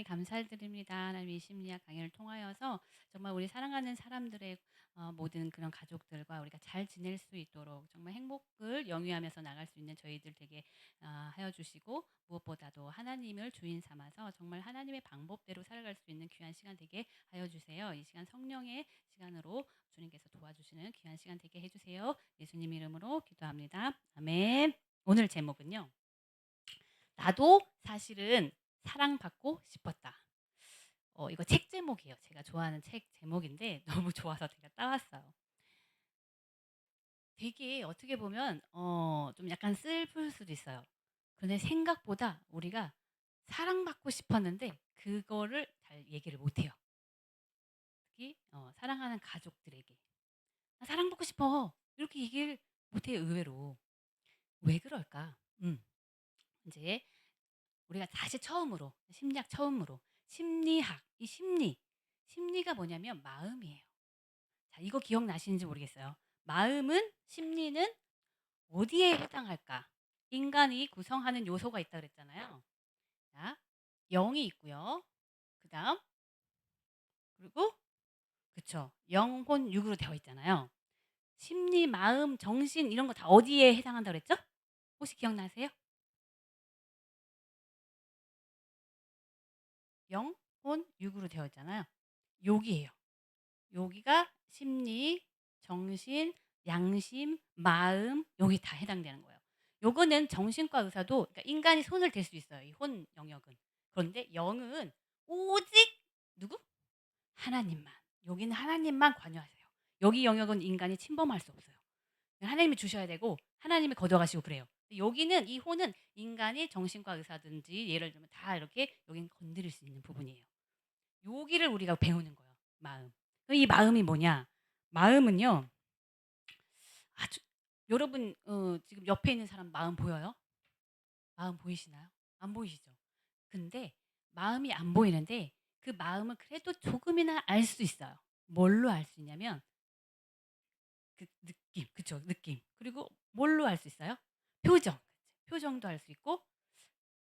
감사드립니다. 하나님의 심리학 강의를 통하여서 정말 우리 사랑하는 사람들의 모든 그런 가족들과 우리가 잘 지낼 수 있도록 정말 행복을 영위하면서 나갈 수 있는 저희들 되게 하여 주시고, 무엇보다도 하나님을 주인 삼아서 정말 하나님의 방법대로 살아갈 수 있는 귀한 시간 되게 하여 주세요. 이 시간 성령의 시간으로 주님께서 도와주시는 귀한 시간 되게 해주세요. 예수님 이름으로 기도합니다. 아멘. 오늘 제목은요, 나도 사실은 사랑받고 싶었다. 이거 책 제목이에요. 제가 좋아하는 책 제목인데 너무 좋아서 제가 따왔어요. 되게 어떻게 보면 좀 약간 슬플 수도 있어요. 그런데 생각보다 우리가 사랑받고 싶었는데 그거를 잘 얘기를 못 해요. 특히 사랑하는 가족들에게 "나 사랑받고 싶어." 이렇게 얘기를 못 해요, 의외로. 왜 그럴까? 인제 우리가 다시 처음으로 심리학 처음으로 심리학 이 심리가 뭐냐면 마음이에요. 자, 이거 기억나시는지 모르겠어요. 마음은 심리는 어디에 해당할까? 인간이 구성하는 요소가 있다 그랬잖아요. 자, 영이 있고요. 그다음 그리고 그쵸. 영혼, 육으로 되어 있잖아요. 심리, 마음, 정신 이런 거 다 어디에 해당한다 그랬죠? 혹시 기억나세요? 영, 혼, 육으로 되어 있잖아요. 여기예요. 여기가 심리, 정신, 양심, 마음 여기 다 해당되는 거예요. 요거는 정신과 의사도, 그러니까 인간이 손을 댈 수 있어요, 이 혼 영역은. 그런데 영은 오직 누구? 하나님만. 여기는 하나님만 관여하세요. 여기 영역은 인간이 침범할 수 없어요. 하나님이 주셔야 되고 하나님이 걷어가시고 그래요. 여기는 이 혼은 인간이 정신과 의사든지 예를 들면 다 이렇게 여기는 건드릴 수 있는 부분이에요. 여기를 우리가 배우는 거예요. 마음. 그럼 이 마음이 뭐냐? 마음은요. 아주 여러분 지금 옆에 있는 사람 마음 보여요? 마음 보이시나요? 안 보이시죠? 근데 마음이 안 보이는데 그 마음을 그래도 조금이나 알 수 있어요. 뭘로 알 수 있냐면 그 느낌. 그쵸. 느낌. 그리고 뭘로 알 수 있어요? 표정. 표정도 알 수 있고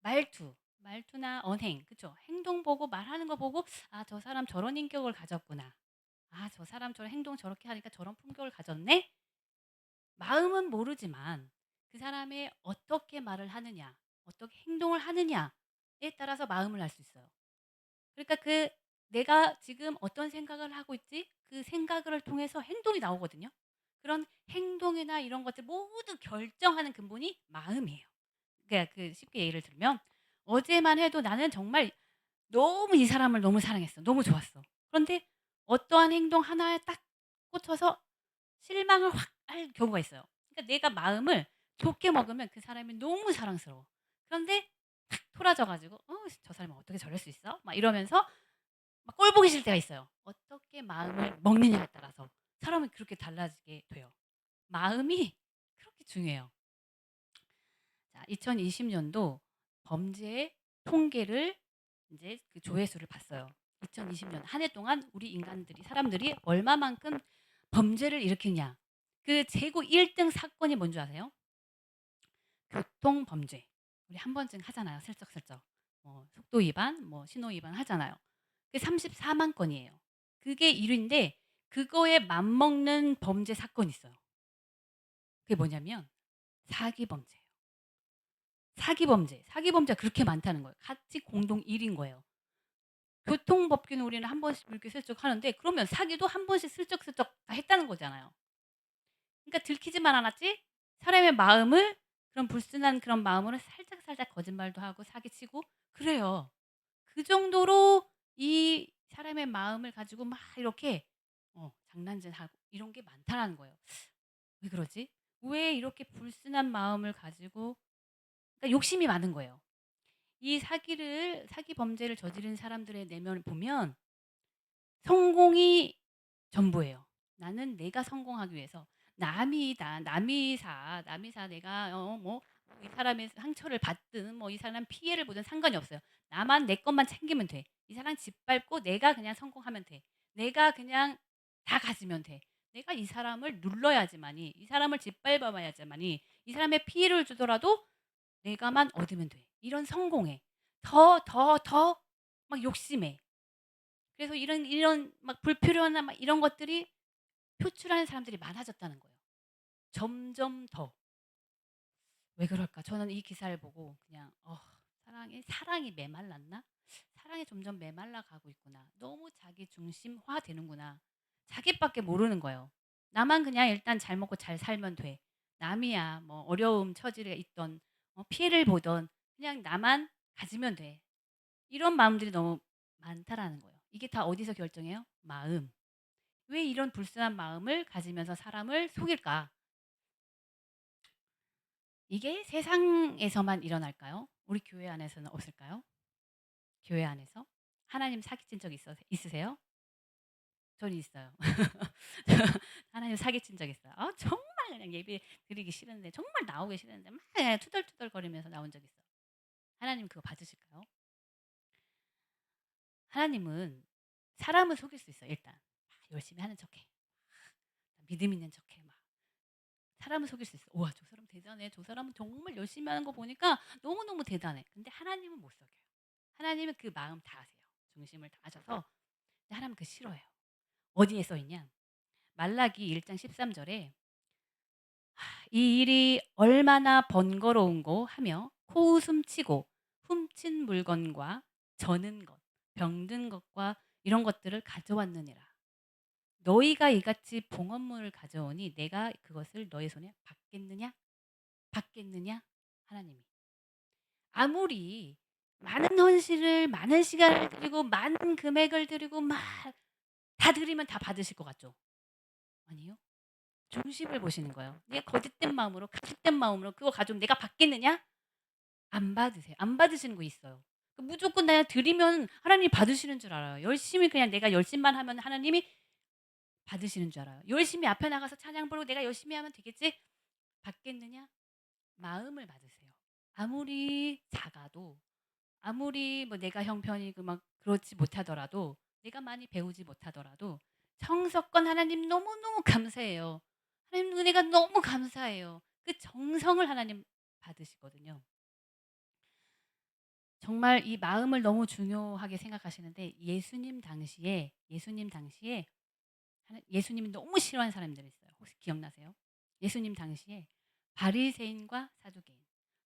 말투나 언행. 그쵸. 행동 보고 말하는 거 보고 '아 저 사람 저런 인격을 가졌구나. 아 저 사람 저런 행동 저렇게 하니까 저런 품격을 가졌네.' 마음은 모르지만 그 사람의 어떻게 말을 하느냐, 어떻게 행동을 하느냐에 따라서 마음을 알 수 있어요. 그러니까 그 내가 지금 어떤 생각을 하고 있지? 그 생각을 통해서 행동이 나오거든요. 그런 행동이나 이런 것들 모두 결정하는 근본이 마음이에요. 그러니까 그 쉽게 예를 들면 어제만 해도 나는 정말 너무 이 사람을 너무 사랑했어. 너무 좋았어. 그런데 어떠한 행동 하나에 딱 꽂혀서 실망을 확 할 경우가 있어요. 그러니까 내가 마음을 좋게 먹으면 그 사람이 너무 사랑스러워. 그런데 탁 토라져 가지고 '저 사람이 어떻게 저럴 수 있어?' 막 이러면서 막 꼴 보기 싫을 때가 있어요. 어떻게 마음을 먹느냐에 따라서 사람은 그렇게 달라지게 돼요. 마음이 그렇게 중요해요. 자, 2020 년도 범죄 통계를 인제 그 조회수를 봤어요. 2020년 한 해 동안 우리 인간들이 사람들이 얼마만큼 범죄를 일으켰냐. 그 최고 1등 사건이 뭔 줄 아세요? 교통 범죄. 우리 한 번쯤 하잖아요, 슬쩍슬쩍. 속도 위반, 신호 위반 하잖아요. 그게 34만 건이에요. 그게 1 위인데 그거에 맞먹는 범죄 사건이 있어요. 그게 뭐냐면 사기 범죄예요. 사기 범죄. 사기 범죄가 그렇게 많다는 거예요. 같이 공동 1 위인 거예요. 교통법규는 우리는 한 번씩 이렇게 슬쩍 하는데 그러면 사기도 한 번씩 슬쩍슬쩍 다 했다는 거잖아요. 그러니까 들키지만 않았지 사람의 마음을 그런 불순한 그런 마음으로 살짝살짝 거짓말도 하고 사기치고 그래요. 그 정도로 이 사람의 마음을 가지고 막 이렇게 장난질하고 이런 게 많다라는 거예요. 왜 그러지? 왜 이렇게 불순한 마음을 가지고, 그러니까 욕심이 많은 거예요. 이 사기 범죄를 저지른 사람들의 내면을 보면 성공이 전부예요. 나는 내가 성공하기 위해서 남이 사 내가 이 사람의 상처를 받든 이 사람 피해를 보든 상관이 없어요. 나만 내 것만 챙기면 돼. 이 사람 짓밟고 내가 그냥 성공하면 돼. 내가 그냥 다 가지면 돼. 내가 이 사람을 눌러야지만이, 이 사람을 짓밟아야지만이, 이 사람의 피해를 주더라도 내가만 얻으면 돼. 이런 성공에 더 막 욕심에. 그래서 이런 막 불필요한 막 이런 것들이 표출하는 사람들이 많아졌다는 거예요. 점점 더. 왜 그럴까? 저는 이 기사를 보고 그냥 사랑이 메말랐나? 사랑이 점점 메말라 가고 있구나. 너무 자기 중심화 되는구나. 자기밖에 모르는 거예요. 나만 그냥 일단 잘 먹고 잘 살면 돼. 남이야 뭐 어려움 처지에 있던 피해를 보던 그냥 나만 가지면 돼. 이런 마음들이 너무 많다라는 거예요. 이게 다 어디서 결정해요? 마음. 왜 이런 불순한 마음을 가지면서 사람을 속일까? 이게 세상에서만 일어날까요? 우리 교회 안에서는 없을까요? 교회 안에서? 하나님 사기친 적 있으세요? 저는 있어요. 하나님 사기친 적 있어요. 정말 그냥 예배 드리기 싫은데 정말 나오기 싫은데 막 그냥 투덜투덜거리면서 나온 적 있어요. 하나님 그거 받으실까요? 하나님은 사람을 속일 수 있어요. 일단 열심히 하는 척해. 믿음 있는 척해. 막 사람을 속일 수 있어. 우와 저 사람 대단해. 저 사람은 정말 열심히 하는 거 보니까 너무너무 대단해. 근데 하나님은 못 속여요. 하나님은 그 마음 다 아세요. 중심을 다 아셔서 근데 하나님은 그 싫어해요. 어디에 써 있냐? 말라기 1장 13절에 이 일이 얼마나 번거로운고 하며 코웃음 치고 훔친 물건과 저는 것, 병든 것과 이런 것들을 가져왔느니라. 너희가 이같이 봉헌물을 가져오니 내가 그것을 너희 손에 받겠느냐? 받겠느냐? 하나님이. 아무리 많은 헌신을 많은 시간을 들이고 많은 금액을 들이고 막 다 드리면 다 받으실 것 같죠? 아니요. 중심을 보시는 거예요. 내 거짓된 마음으로 가식된 마음으로 그거 가지고 내가 받겠느냐? 안 받으세요. 안 받으시는 거 있어요. 그 무조건 내가 드리면 하나님이 받으시는 줄 알아요. 열심히 그냥 내가 열심만 하면 하나님이 받으시는 줄 알아요. 열심히 앞에 나가서 찬양 부르고 내가 열심히 하면 되겠지? 받겠느냐? 마음을 받으세요. 아무리 작아도 아무리 뭐 내가 형편이고 막 그렇지 못하더라도 내가 많이 배우지 못하더라도 정성껏 하나님 너무너무 감사해요. 하나님 은혜가 너무 감사해요. 그 정성을 하나님 받으시거든요. 정말 이 마음을 너무 중요하게 생각하시는데 예수님 당시에 예수님이 너무 싫어하는 사람들이 있어요. 혹시 기억나세요? 예수님 당시에 바리새인과 사두개인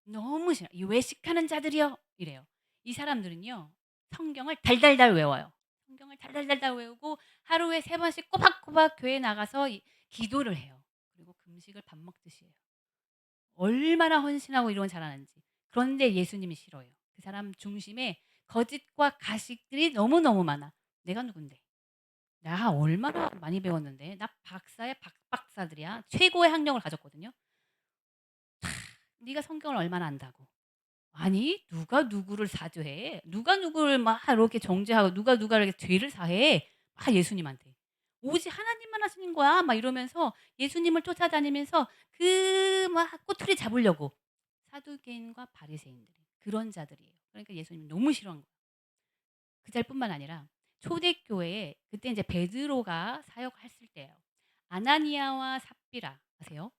너무 싫어. 이 외식하는 자들이요 이래요. 이 사람들은요 성경을 달달달 외워요. 성경을 달달달달 외우고 하루에 3번씩 꼬박꼬박 교회 나가서 기도를 해요. 그리고 금식을 밥 먹듯이 해요. 얼마나 헌신하고 이런 건 잘하는지. 그런데 예수님이 싫어요. 그 사람 중심에 거짓과 가식들이 너무너무 많아. 내가 누군데? 나 얼마나 많이 배웠는데. 나 박사의 박박사들이야. 최고의 학력을 가졌거든요. 네가 성경을 얼마나 안다고. 아니 누가 누구를 사죄해. 누가 누구를 막 이렇게 정죄하고 누가 누가 이렇게 죄를 사해. 막 예수님한테. 오직 하나님만 하시는 거야. 막 이러면서 예수님을 쫓아다니면서 그 막 꼬투리 잡으려고. 사두개인과 바리새인들이 그런 자들이에요. 그러니까 예수님이 너무 싫어한 거예요. 그 자리뿐만 아니라 초대교회에 그때 이제 베드로가 사역했을 때예요. 아나니아와 삽비라 아세요?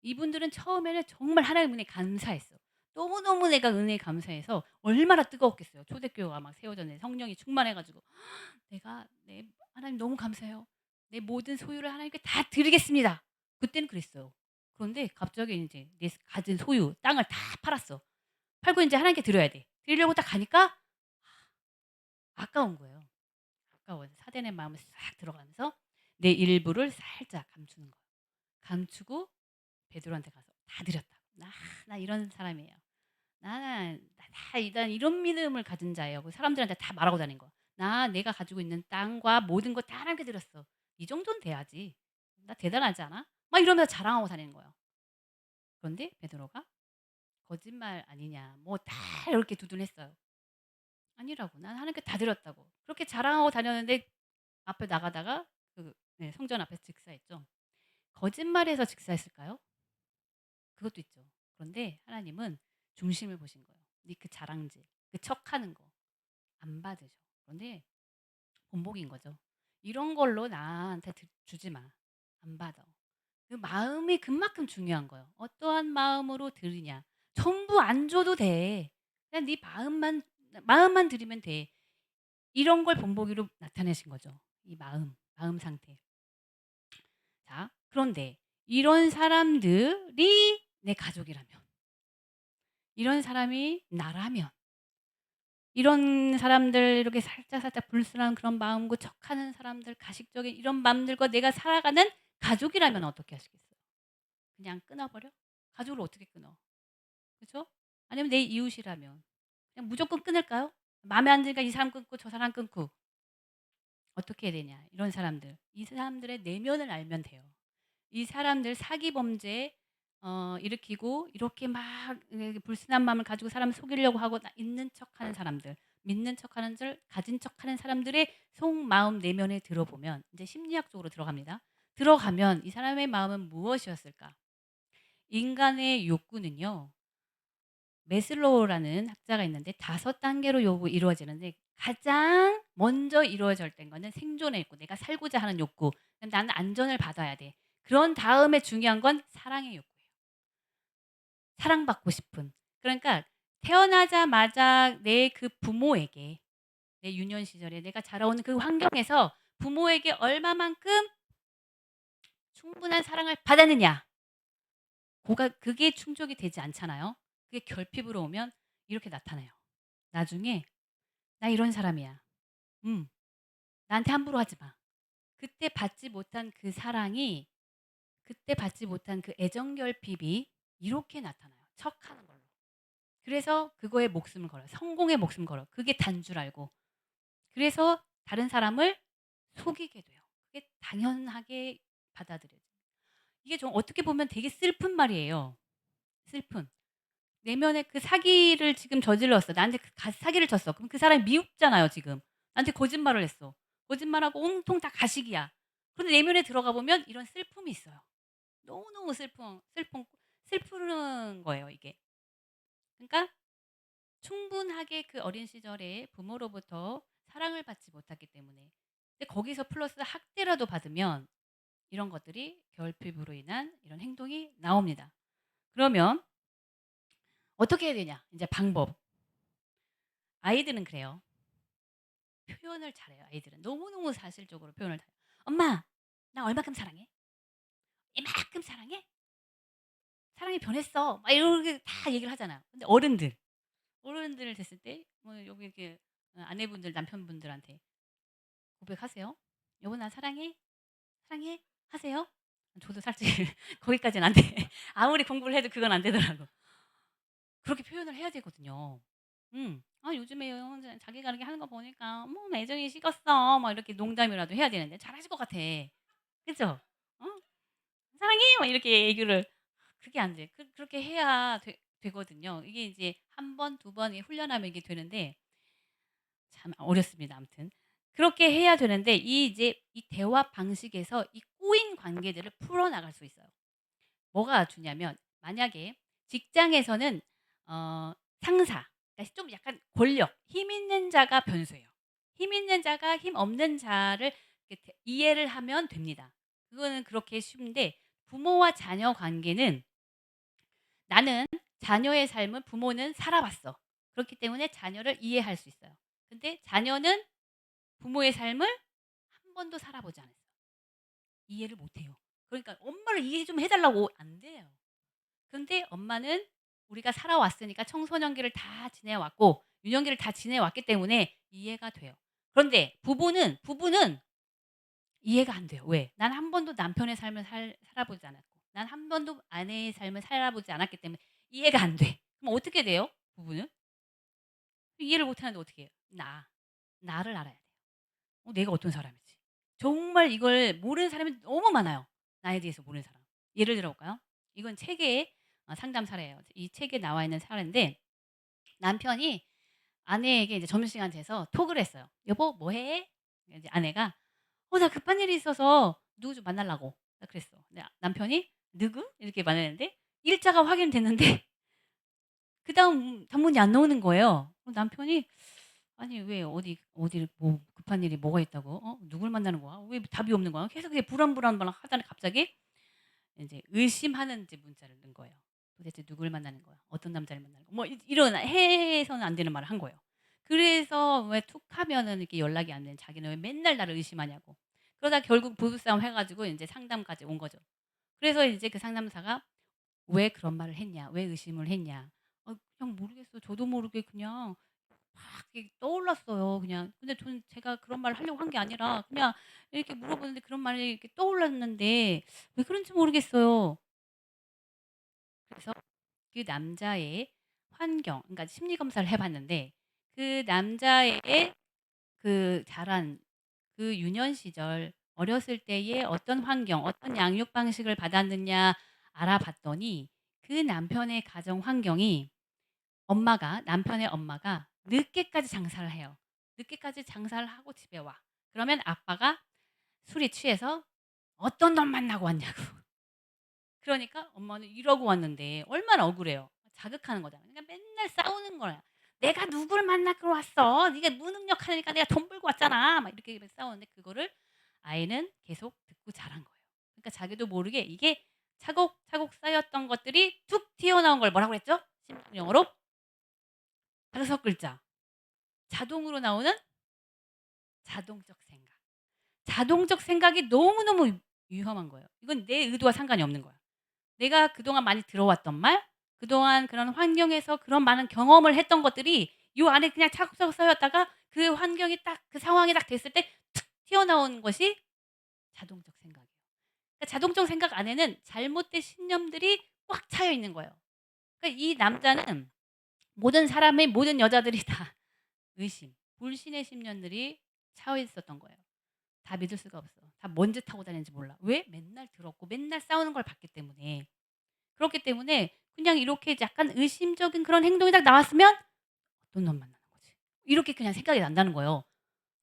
이분들은 처음에는 정말 하나님 은혜에 감사했어. 너무너무 내가 은혜에 감사해서 얼마나 뜨거웠겠어요. 초대교회가 막 세워졌는데 성령이 충만해 가지고 내가 하나님 너무 감사해요. 내 모든 소유를 하나님께 다 드리겠습니다. 그때는 그랬어요. 그런데 갑자기 이제 내 가진 소유 땅을 다 팔았어. 팔고 이제 하나님께 드려야 돼. 드리려고 딱 가니까 아까운 거예요. 아까워서 사대의 마음을 싹 들어가면서 내 일부를 살짝 감추는 거예요. 감추고 베드로한테 가서 다 드렸다고. 나 이런 사람이에요. 난 이런 믿음을 가진 자예요. 그 사람들한테 다 말하고 다닌 거. 내가 가지고 있는 땅과 모든 거 다 하나님께 드렸어. 이 정도는 돼야지. 나 대단하지 않아? 막 이러면서 자랑하고 다니는 거예요. 그런데 베드로가 거짓말 아니냐, 뭐 다 이렇게 두둔했어요. 아니라고. 난 하나님께 다 드렸다고. 그렇게 자랑하고 다녔는데 앞에 나가다가 성전 앞에서 즉사했죠. 거짓말해서 즉사했을까요? 그것도 있죠. 그런데 하나님은 중심을 보신 거예요. 네 그 자랑질, 그 척하는 거 안 받으셔. 그런데 본복인 거죠. 이런 걸로 나한테 주지 마. 안 받아. 그 마음이 그만큼 중요한 거예요. 어떠한 마음으로 드리냐. 전부 안 줘도 돼. 그냥 네 마음만 드리면 돼. 이런 걸 본보기로 나타내신 거죠. 이 마음 상태. 자, 그런데 이런 사람들이 내 가족이라면, 이런 사람이 나라면, 이런 사람들 이렇게 살짝살짝 불순한 그런 마음고 척하는 사람들, 가식적인 이런 마음들과 내가 살아가는 가족이라면 어떻게 하시겠어요? 그냥 끊어 버려? 가족을 어떻게 끊어? 그죠? 아니면 내 이웃이라면 그냥 무조건 끊을까요? 마음에 안 드니까 이 사람 끊고 저 사람 끊고 어떻게 해야 되냐? 이런 사람들. 이 사람들의 내면을 알면 돼요. 이 사람들 사기 범죄 일으키고 이렇게 막 불순한 마음을 가지고 사람을 속이려고 하고 있는 척하는 사람들, 믿는 척하는 줄 가진 척하는 사람들의 속마음 내면에 들어보면 이제 심리학적으로 들어갑니다. 들어가면 이 사람의 마음은 무엇이었을까? 인간의 욕구는요. 메슬로우라는 학자가 있는데 5단계로 이루어지는데 가장 먼저 이루어질 땐 거는 생존의 욕구, 내가 살고자 하는 욕구. 나는 안전을 받아야 돼. 그런 다음에 중요한 건 사랑의 욕구예요. 사랑받고 싶은. 그러니까 태어나자마자 내 그 부모에게 내 유년 시절에 내가 자라온 그 환경에서 부모에게 얼마만큼 충분한 사랑을 받았느냐. 그게 충족이 되지 않잖아요. 그게 결핍으로 오면 이렇게 나타나요. 나중에 "나 이런 사람이야. 음. 나한테 함부로 하지 마." 그때 받지 못한 그 사랑이 그때 받지 못한 그 애정 결핍이 이렇게 나타나요, 척하는 걸로. 그래서 그거에 목숨을 걸어요. 성공에 목숨을 걸어요. 그게 단 줄 알고. 그래서 다른 사람을 속이게 돼요. 그게 당연하게 받아들여져요. 이게 좀 어떻게 보면 되게 슬픈 말이에요. 슬픈. 내면에 그 사기를 지금 저질렀어. 나한테 사기를 쳤어. 그럼 그 사람이 미웠잖아요 지금. 나한테 거짓말을 했어. 거짓말하고 온통 다 가식이야. 그런데 내면에 들어가 보면 이런 슬픔이 있어요. 너무너무 슬프는 거예요 이게. 그러니까 충분하게 그 어린 시절에 부모로부터 사랑을 받지 못했기 때문에. 근데 거기서 플러스 학대라도 받으면 이런 것들이 결핍으로 인한 이런 행동이 나옵니다. 그러면 어떻게 해야 되냐? 이제 방법. 아이들은 그래요. 표현을 잘해요 아이들은. 너무너무 사실적으로 표현을 잘해요. "엄마 나 얼마큼 사랑해? 이만큼 사랑해? 사랑이 변했어." 막 이렇게 다 얘기를 하잖아요. 근데 어른들 됐을 때 뭐 여기 이렇게 아내분들 남편분들한테 고백하세요. "여보 나 사랑해? 사랑해? 하세요?" 저도 솔직히 거기까지는 안 돼. 아무리 공부를 해도 그건 안 되더라고. 그렇게 표현을 해야 되거든요. "아 요즘에요 자기가 이렇게 하는 거 보니까 뭐 애정이 식었어." 막 이렇게 농담이라도 해야 되는데 잘하실 것 같아. 그죠? 어? "사랑해." 막 이렇게 얘기를 그게 안 돼. 그렇게 해야 되거든요. 이게 이제 한 번, 두 번 훈련하면 이게 되는데 참 어렵습니다 아무튼. 그렇게 해야 되는데 이 대화 방식에서 이 꼬인 관계들을 풀어나갈 수 있어요. 뭐가 중요하면 만약에 직장에서는 상사 그러니까 좀 약간 권력, 힘 있는 자가 변수예요. 힘 있는 자가 힘 없는 자를 이렇게 이해를 하면 됩니다. 그거는 그렇게 쉬운데 부모와 자녀 관계는 나는 자녀의 삶을 부모는 살아봤어. 그렇기 때문에 자녀를 이해할 수 있어요. 근데 자녀는 부모의 삶을 한 번도 살아보지 않았어요. 이해를 못 해요. 그러니까 엄마를 이해 좀 해 달라고 안 돼요. 근데 엄마는 우리가 살아왔으니까 청소년기를 다 지내왔고 유년기를 다 지내왔기 때문에 이해가 돼요. 그런데 부부는 이해가 안 돼요. 왜? 난 한 번도 남편의 삶을 살아보지 않았고 난 한 번도 아내의 삶을 살아보지 않았기 때문에 이해가 안 돼. 그럼 어떻게 돼요? 부부는? 이해를 못 하는데 어떻게 해요? 나를 알아야 돼요. 내가 어떤 사람이지. 정말 이걸 모르는 사람이 너무 많아요. 나에 대해서 모르는 사람. 예를 들어 볼까요? 이건 책의 상담 사례예요. 이 책에 나와 있는 사례인데 남편이 아내에게 이제 점심시간 돼서 톡을 했어요. "여보 뭐 해?" 이제 아내가 나 급한 일이 있어서 누구 좀 만나려고." 딱 그랬어. 근데 남편이 "누구?" 이렇게 말했는데 일자가 확인됐는데 그다음 단문이 안 나오는 거예요. 남편이 "아니 왜 어디 뭐 급한 일이 뭐가 있다고? 누굴 만나는 거야? 왜 답이 없는 거야?" 계속 그게 불안불안 하다가 갑자기 인제 의심하는 이제 문자를 넣은 거예요. "도대체 누굴 만나는 거야? 어떤 남자를 만나는 거야?" 뭐 이런 해서는 안 되는 말을 한 거예요. 그래서 왜 툭 하면은 이렇게 연락이 안 되는 자기는 왜 맨날 나를 의심하냐고. 그러다 결국 부부싸움 해 가지고 인제 상담까지 온 거죠. 그래서 이제 그 상담사가 "왜 그런 말을 했냐? 왜 의심을 했냐?" 그냥 모르겠어요. 저도 모르게 그냥 막 이렇게 떠올랐어요 그냥. 근데 저는 제가 그런 말을 하려고 한 게 아니라 그냥 이렇게 물어보는데 그런 말이 이렇게 떠올랐는데 왜 그런지 모르겠어요. 그래서 그 남자의 환경 그러니까 심리 검사를 해 봤는데 그 남자의 자란 그 유년 시절 어렸을 때의 어떤 환경, 어떤 양육 방식을 받았느냐 알아봤더니 그 남편의 가정 환경이 남편의 엄마가 늦게까지 장사를 해요. 늦게까지 장사를 하고 집에 와. 그러면 아빠가 술이 취해서 "어떤 놈 만나고 왔냐."고. 그러니까 엄마는 이러고 왔는데 얼마나 억울해요. 자극하는 거잖아요. 그러니까 맨날 싸우는 거야. "내가 누구를 만나러 왔어. 네가 무능력하니까 내가 돈 벌고 왔잖아." 막 이렇게 싸우는데 그거를 아이는 계속 듣고 자란 거예요. 그러니까 자기도 모르게 이게 차곡차곡 쌓였던 것들이 툭 튀어나온 걸 뭐라고 그랬죠? 심리학 용어로 5글자. 자동으로 나오는 자동적 생각. 자동적 생각이 너무너무 위험한 거예요. 이건 내 의도와 상관이 없는 거야. 내가 그동안 많이 들어왔던 말, 그동안 그런 환경에서 그런 많은 경험을 했던 것들이 요 안에 그냥 차곡차곡 쌓였다가 그 환경이 딱 그 상황이 딱 됐을 때 툭 튀어나오는 것이 자동적 생각이에요. 그러니까 자동적 생각 안에는 잘못된 신념들이 꽉 차여 있는 거예요. 그러니까 이 남자는 모든 사람의 모든 여자들이 다 의심, 불신의 심년들이 차여 있었던 거예요. 다 믿을 수가 없어. 다 뭔 짓 하고 다니는지 몰라. 왜? 맨날 들었고 맨날 싸우는 걸 봤기 때문에. 그렇기 때문에 그냥 이렇게 약간 의심적인 그런 행동이 딱 나왔으면 '어떤 놈 만나는 거지?' 이렇게 그냥 생각이 난다는 거예요.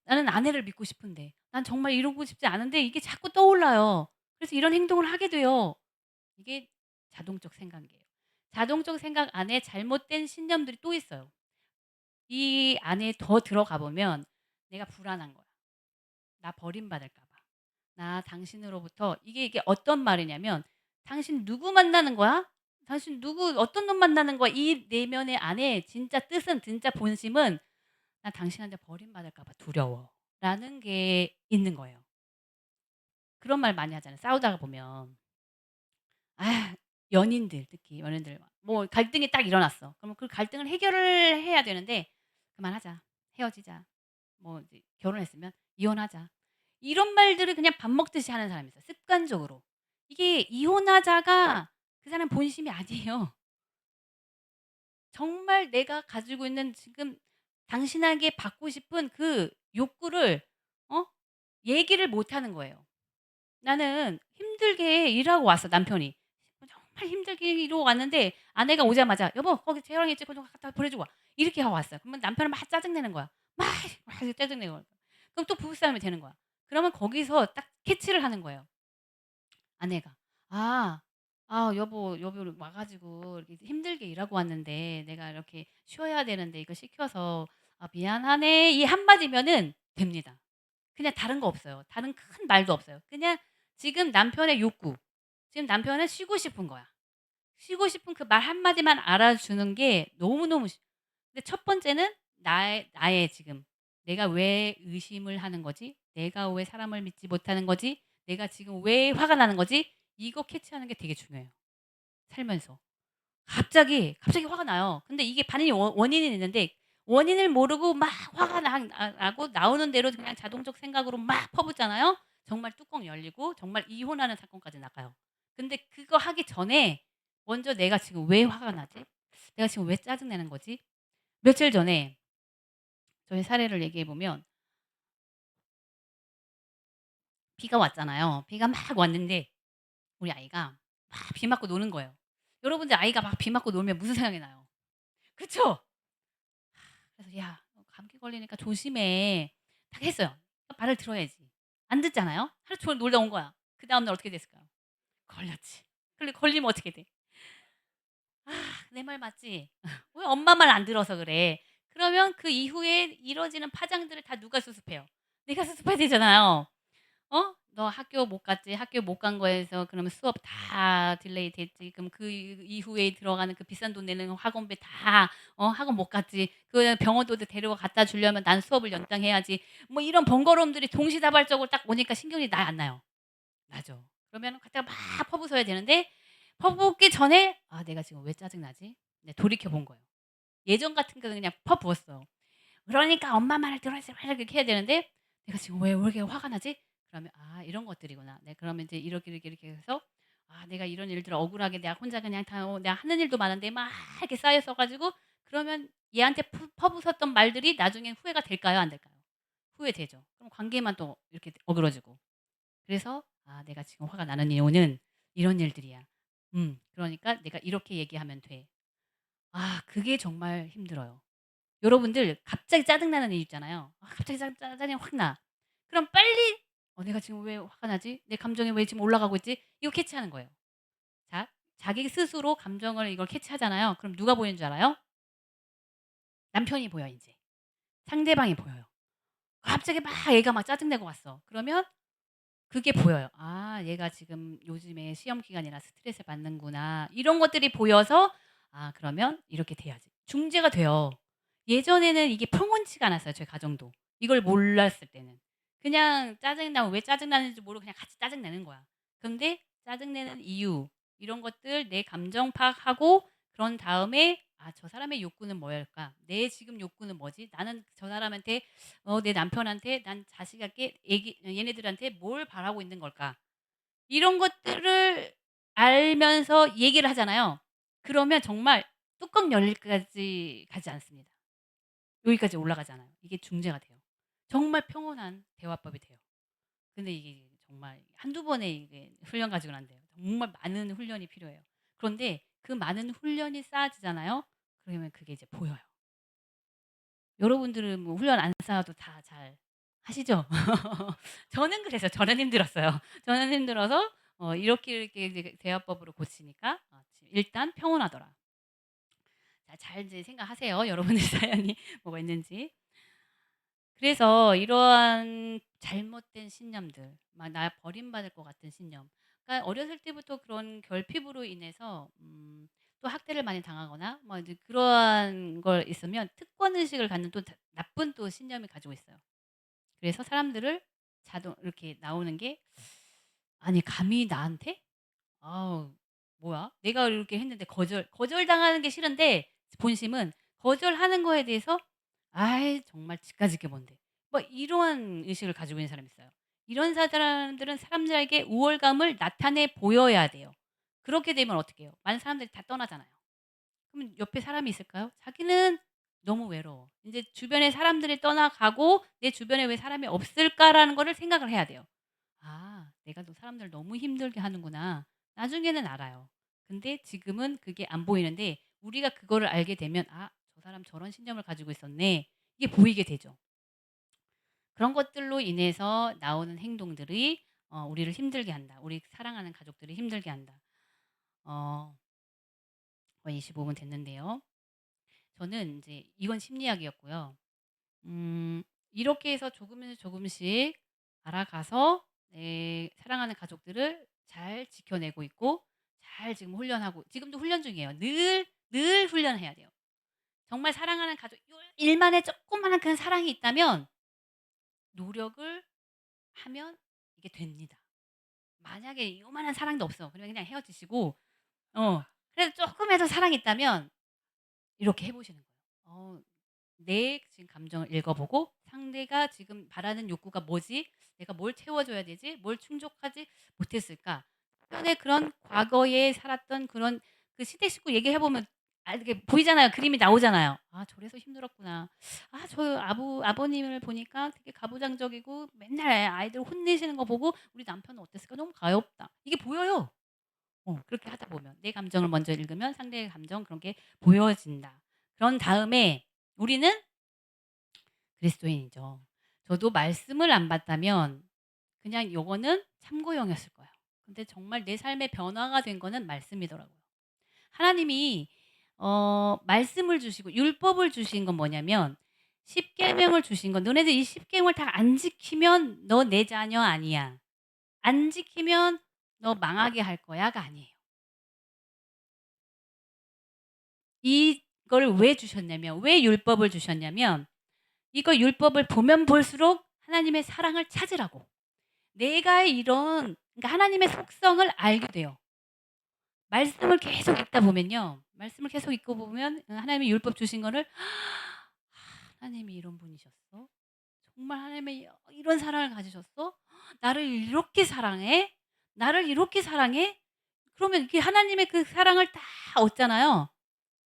나는 아내를 믿고 싶은데 난 정말 이러고 싶지 않은데 이게 자꾸 떠올라요. 그래서 이런 행동을 하게 돼요. 이게 자동적 생각이에요. 자동적 생각 안에 잘못된 신념들이 또 있어요. 이 안에 더 들어가 보면 내가 불안한 거야. 나 버림받을까 봐. 나 당신으로부터 이게 어떤 말이냐면 "당신 누구 만나는 거야? 당신 누구 어떤 놈 만나는 거야?" 이 내면의 안에 진짜 뜻은 진짜 본심은 '나 당신한테 버림받을까 봐 두려워.'라는 게 있는 거예요. 그런 말 많이 하잖아요. 싸우다가 보면. 아 연인들 특히 연인들 뭐 갈등이 딱 일어났어. 그러면 그 갈등을 해결을 해야 되는데 "그만하자. 헤어지자." 뭐 이제 결혼했으면 "이혼하자." 이런 말들을 그냥 밥 먹듯이 하는 사람이 있어요 습관적으로. 이게 이혼하자가 그 사람 본심이 아니에요. 정말 내가 가지고 있는 지금 당신에게 받고 싶은 그 욕구를 어 얘기를 못 하는 거예요. 나는 힘들게 일하고 왔어 남편이. 정말 힘들게 일하고 왔는데 아내가 오자마자 "여보 거기 재활용 있지? 그거 좀 갖다 버려 주고 와." 이렇게 하고 왔어요. 그러면 남편은 막 짜증 내는 거야. 막 짜증 내고 그럼 또 부부싸움이 되는 거야. 그러면 거기서 딱 캐치를 하는 거예요 아내가. "아. 여보 와 가지고 이렇게 힘들게 일하고 왔는데 내가 이렇게 쉬어야 되는데 이거 시켜서 미안하네." 이 한마디면은 됩니다. 그냥 다른 거 없어요. 다른 큰 말도 없어요. 그냥 지금 남편의 욕구. 지금 남편은 쉬고 싶은 거야. 쉬고 싶은 그 말 한마디만 알아주는 게 너무너무 근데 첫 번째는 나의 지금 내가 왜 의심을 하는 거지? 내가 왜 사람을 믿지 못하는 거지? 내가 지금 왜 화가 나는 거지? 이거 캐치하는 게 되게 중요해요, 살면서. 갑자기 화가 나요. 근데 이게 반이 원인이 있는데 원인을 모르고 막 화가 나고 나오는 대로 그냥 자동적 생각으로 막 퍼붓잖아요. 정말 뚜껑 열리고 정말 이혼하는 사건까지 나가요. 근데 그거 하기 전에 먼저 '내가 지금 왜 화가 나지? 내가 지금 왜 짜증 내는 거지?' 며칠 전에 저희 사례를 얘기해 보면 비가 왔잖아요. 비가 막 왔는데 우리 아이가 막 비 맞고 노는 거예요. 여러분들 아이가 막 비 맞고 놀면 무슨 생각이 나요? 그쵸? 그래서 "야 감기 걸리니까 조심해." 딱 했어요. 말을 들어야지. 안 듣잖아요. 하루 종일 놀다 온 거야. 그다음 날 어떻게 됐을까요? 걸렸지. 걸리면 어떻게 돼? '아 내 말 맞지? 왜 엄마 말 안 들어서 그래?' 그러면 그 이후에 이뤄지는 파장들을 다 누가 수습해요? 내가 수습해야 되잖아요. 어? 너 학교 못 갔지. 학교 못 간 거에서 그러면 수업 다 딜레이 됐지. 그럼 그 이후에 들어가는 그 비싼 돈 내는 학원비 다 학원 못 갔지. 그 병원도 데리고 갖다 주려면 난 수업을 연장해야지. 뭐 이런 번거로움들이 동시다발적으로 딱 오니까 신경이 나요, 안 나요? 나죠. 그러면 갖다가 막 퍼부어야 되는데 퍼붓기 전에 '아 내가 지금 왜 짜증 나지?' 네, 돌이켜 본 거예요. 예전 같은 경우는 그냥 퍼부었어요. 그러니까 엄마 말을 들어야지 막 이렇게 해야 되는데 '내가 지금 왜 이렇게 화가 나지?' 그러면 '아 이런 것들이구나.' 네, 그러면 이제 이렇게 해서 '아 내가 이런 일들을 억울하게 내가 혼자 그냥 다 내가 하는 일도 많은데 막 이렇게 쌓였어 가지고' 그러면 얘한테 퍼부었던 말들이 나중엔 후회가 될까요? 안 될까요? 후회되죠. 그럼 관계만 또 이렇게 어그러지고. 그래서 '아 내가 지금 화가 나는 이유는 이런 일들이야. 그러니까 내가 이렇게 얘기하면 돼.' 아 그게 정말 힘들어요. 여러분들 갑자기 짜증나는 일 있잖아요. 갑자기 짜증이 확 나. 그럼 빨리 '내가 지금 왜 화가 나지? 내 감정이 왜 지금 올라가고 있지?' 이거 캐치하는 거예요. 자, 자기 스스로 감정을 이걸 캐치하잖아요. 그럼 누가 보이는 줄 알아요? 남편이 보여 인제. 상대방이 보여요. 갑자기 막 얘가 막 짜증내고 왔어. 그러면 그게 보여요. '아 얘가 지금 요즘에 시험 기간이라 스트레스를 받는구나.' 이런 것들이 보여서 '아 그러면 이렇게 돼야지.' 중재가 돼요. 예전에는 이게 평온치가 않았어요, 저희 가정도. 이걸 몰랐을 때는. 그냥 짜증나면 왜 짜증나는지 모르고 그냥 같이 짜증내는 거야. 근데 짜증내는 이유 이런 것들 내 감정 파악하고 그런 다음에 '아 저 사람의 욕구는 뭐일까? 내 지금 욕구는 뭐지? 나는 저 사람한테 내 남편한테 난 자식에게 애기 얘네들한테 뭘 바라고 있는 걸까?' 이런 것들을 알면서 얘기를 하잖아요. 그러면 정말 뚜껑 열릴 까지 가지 않습니다. 여기까지 올라가잖아요. 이게 중재가 돼요. 정말 평온한 대화법이 돼요. 근데 이게 정말 한두 번에 이게 훈련 가지고는 안 돼요. 정말 많은 훈련이 필요해요. 그런데 그 많은 훈련이 쌓아지잖아요. 그러면 그게 이제 보여요. 여러분들은 뭐 훈련 안 쌓아도 다 잘 하시죠? 저는 그래서 저는 힘들었어요. 저는 힘들어서 이렇게 이제 대화법으로 고치니까 일단 평온하더라. 자, 잘 이제 생각하세요. 여러분의 사연이 뭐가 있는지. 그래서 이러한 잘못된 신념들, 막 나 버림받을 것 같은 신념. 그러니까 어렸을 때부터 그런 결핍으로 인해서 또 학대를 많이 당하거나 뭐 이제 그러한 걸 있으면 특권 의식을 갖는 또 나쁜 또 신념을 가지고 있어요. 그래서 사람들을 자동 이렇게 나오는 게 '아니 감히 나한테? 아우 뭐야? 내가 이렇게 했는데 거절당하는 게 싫은데 본심은 거절하는 거에 대해서 '아이 정말 지까짓 게 뭔데.' 뭐 이러한 의식을 가지고 있는 사람이 있어요. 이런 사람들은 사람들에게 우월감을 나타내 보여야 돼요. 그렇게 되면 어떻게 해요? 많은 사람들이 다 떠나잖아요. 그럼 옆에 사람이 있을까요? 자기는 너무 외로워. 이제 주변에 사람들이 떠나가고 '내 주변에 왜 사람이 없을까?'라는 거를 생각을 해야 돼요. '아 내가 또 사람들을 너무 힘들게 하는구나.' 나중에는 알아요. 근데 지금은 그게 안 보이는데 우리가 그거를 알게 되면 '아 저 사람 저런 신념을 가지고 있었네.' 이게 보이게 되죠. 그런 것들로 인해서 나오는 행동들이 우리를 힘들게 한다. 우리 사랑하는 가족들을 힘들게 한다. 어 거의 25분 됐는데요. 저는 이제 이건 심리학이었고요. 음 이렇게 해서 조금씩 조금씩 알아가서 내 사랑하는 가족들을 잘 지켜내고 있고 잘 지금 훈련하고 지금도 훈련 중이에요. 늘 훈련해야 돼요. 정말 사랑하는 가족 요 일만의 조그마한 그 사랑이 있다면 노력을 하면 이게 됩니다. 만약에 요만한 사랑도 없어. 그러면 그냥 헤어지시고 그래도 쪼끔이라도 사랑이 있다면 이렇게 해 보시는 거예요. 내 지금 감정을 읽어보고 상대가 지금 바라는 욕구가 뭐지? 내가 뭘 채워줘야 되지? 뭘 충족하지 못했을까? 주변에 그런 과거에 살았던 그런 그 시대 식구 얘기해 보면 이렇게 보이잖아요. 그림이 나오잖아요. '아 저래서 힘들었구나. 아 저 아버님을 보니까 되게 가부장적이고 맨날 아이들 혼내시는 거 보고 우리 남편은 어땠을까? 너무 가엾다.' 이게 보여요. 그렇게 하다 보면 내 감정을 먼저 읽으면 상대의 감정 그런 게 보여진다. 그런 다음에 우리는 그리스도인이죠. 저도 말씀을 안 받다면 그냥 요거는 참고용이었을 거예요. 근데 정말 내 삶의 변화가 된 거는 말씀이더라고요. 하나님이 말씀을 주시고 율법을 주신 건 뭐냐면 십계명을 주신 건 "너네들 이 십계명을 다 안 지키면 너 내 자녀 아니야." 안 지키면 너 망하게 할 거야가 아니에요. 이걸 왜 주셨냐면, 왜 율법을 주셨냐면, 이거 율법을 보면 볼수록 하나님의 사랑을 찾으라고. 내가 이런, 그러니까 하나님의 속성을 알게 돼요. 말씀을 계속 읽다 보면요. 말씀을 계속 읽고 보면 하나님의 율법 주신 거를 하나님이 이런 분이셨어? 정말 하나님의 이런 사랑을 가지셨어? 나를 이렇게 사랑해? 나를 이렇게 사랑해? 그러면 이렇게 하나님의 그 사랑을 다 얻잖아요.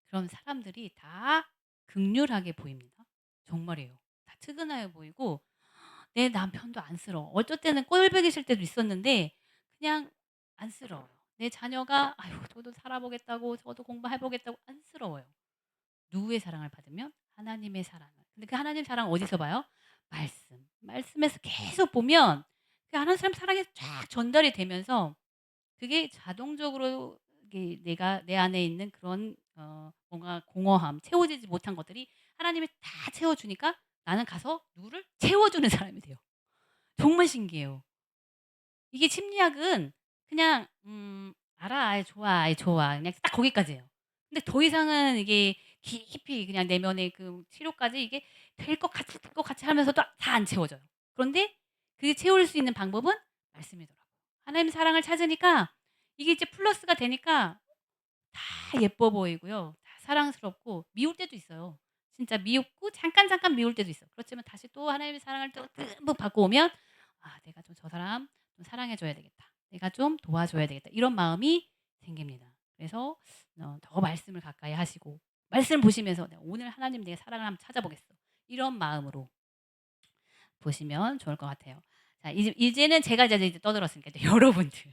그럼 사람들이 다 극률하게 보입니다. 정말이에요. 다 측은하게 보이고 내 남편도 안쓰러워. 어쩔 때는 꼴보기 싫을 때도 있었는데 그냥 안쓰러워요. 내 자녀가 "아유 저도 살아보겠다고 저도 공부해 보겠다고." 안쓰러워요. 누구의 사랑을 받으면? 하나님의 사랑을. 근데 그 하나님 사랑 어디서 봐요? 말씀. 말씀에서 계속 보면 그 하나님 사랑이 쫙 전달이 되면서 그게 자동적으로 이게 내가 내 안에 있는 그런 뭔가 공허함, 채워지지 못한 것들이 하나님이 다 채워 주니까 나는 가서 누구를 채워 주는 사람이 돼요. 정말 신기해요. 이게 심리학은 그냥 "알아. 아이 좋아. 아이 좋아." 그냥 딱 거기까지예요. 근데 더 이상은 이게 깊이 그냥 내면의 그 치료까지 이게 될 것 같이 하면서도 다 안 채워져요. 그런데 그 채울 수 있는 방법은 말씀이더라고요. 하나님 사랑을 찾으니까 이게 이제 플러스가 되니까 다 예뻐 보이고요. 다 사랑스럽고 미울 때도 있어요. 진짜 미웠고 잠깐 미울 때도 있어요. 그렇지만 다시 또 하나님의 사랑을 또 듬뿍 받고 오면 '아 내가 좀 저 사람 좀 사랑해 줘야 되겠다. 내가 좀 도와줘야 되겠다.' 이런 마음이 생깁니다. 그래서 더 말씀을 가까이 하시고 말씀 보시면서 '내가 오늘 하나님 내 사랑을 한번 찾아보겠어.' 이런 마음으로 보시면 좋을 것 같아요. 자 이제는 제가 이제 떠들었으니까 이제 여러분들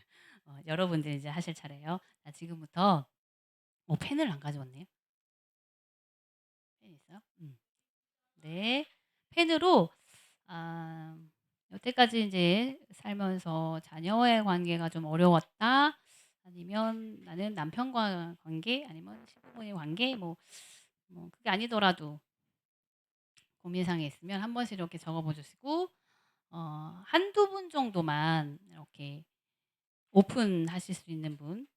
여러분들 이제 하실 차례예요. 자 지금부터 펜을 안 가져왔네요. 펜 있어요? 네. 펜으로 아 여태까지 이제 살면서 자녀와의 관계가 좀 어려웠다. 아니면 나는 남편과 관계 아니면 시부모의 관계 뭐 그게 아니더라도 고민사항이 있으면 한 번씩 이렇게 적어 보시고 한두 분 정도만 이렇게 오픈하실 수 있는 분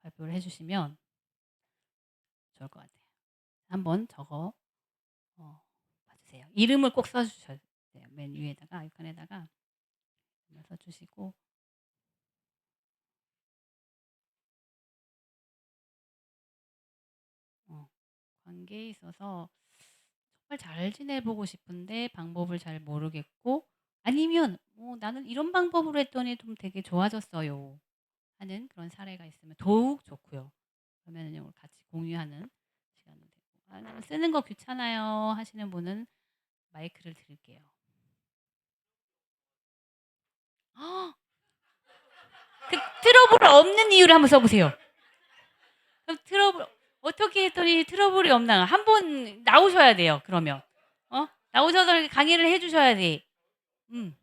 발표를 해 주시면 좋을 것 같아요. 한번 적어 봐 주세요. 이름을 꼭 써 주셔야 돼요. 맨 위에다가 아이콘에다가 써 주시고 어 관계에 있어서 정말 잘 지내보고 싶은데 방법을 잘 모르겠고 아니면 '나는 이런 방법으로 했더니 좀 되게 좋아졌어요.' 하는 그런 사례가 있으면 더욱 좋고요. 그러면은요 같이 공유하는 시간도 되고 '아 나는 쓰는 거 귀찮아요.' 하시는 분은 마이크를 드릴게요. 그 트러블 없는 이유를 한번 써 보세요. 그럼 트러블 어떻게 했더니 트러블이 없나 한 번 나오셔야 돼요 그러면. 나오셔서 이렇게 강의를 해 주셔야 돼. 음.